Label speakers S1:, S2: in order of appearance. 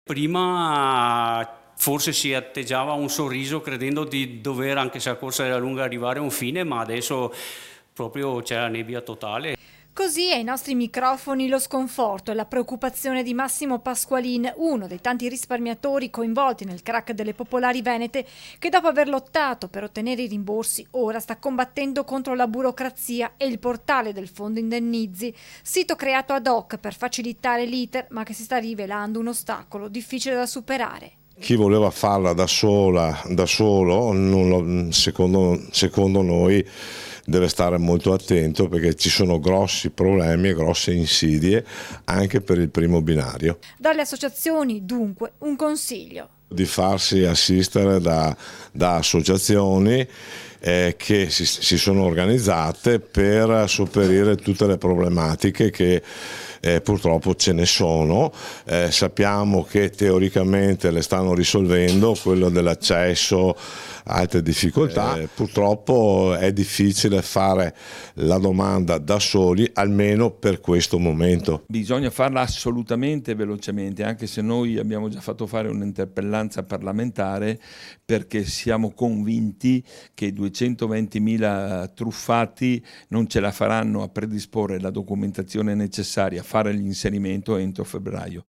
S1: Prima forse si atteggiava un sorriso credendo di dover, anche se la corsa era lunga, arrivare a un fine, ma adesso proprio c'è la nebbia totale.
S2: Così ai nostri microfoni lo sconforto e la preoccupazione di Massimo Pasqualin, uno dei tanti risparmiatori coinvolti nel crack delle popolari venete, che dopo aver lottato per ottenere i rimborsi ora sta combattendo contro la burocrazia e il portale del fondo indennizi, sito creato ad hoc per facilitare l'iter, ma che si sta rivelando un ostacolo difficile da superare.
S3: Chi voleva farla da solo, secondo noi deve stare molto attento, perché ci sono grossi problemi e grosse insidie anche per il primo binario.
S2: Dalle associazioni, dunque, un consiglio.
S3: Di farsi assistere da associazioni che si sono organizzate per sopperire tutte le problematiche che purtroppo ce ne sono. Sappiamo che teoricamente le stanno risolvendo, quello dell'accesso, altre difficoltà. Purtroppo è difficile fare la domanda da soli, almeno per questo momento.
S4: Bisogna farla assolutamente velocemente, anche se noi abbiamo già fatto fare un'interpellanza parlamentare, perché siamo convinti che 220.000 truffati non ce la faranno a predisporre la documentazione necessaria, a fare l'inserimento entro febbraio.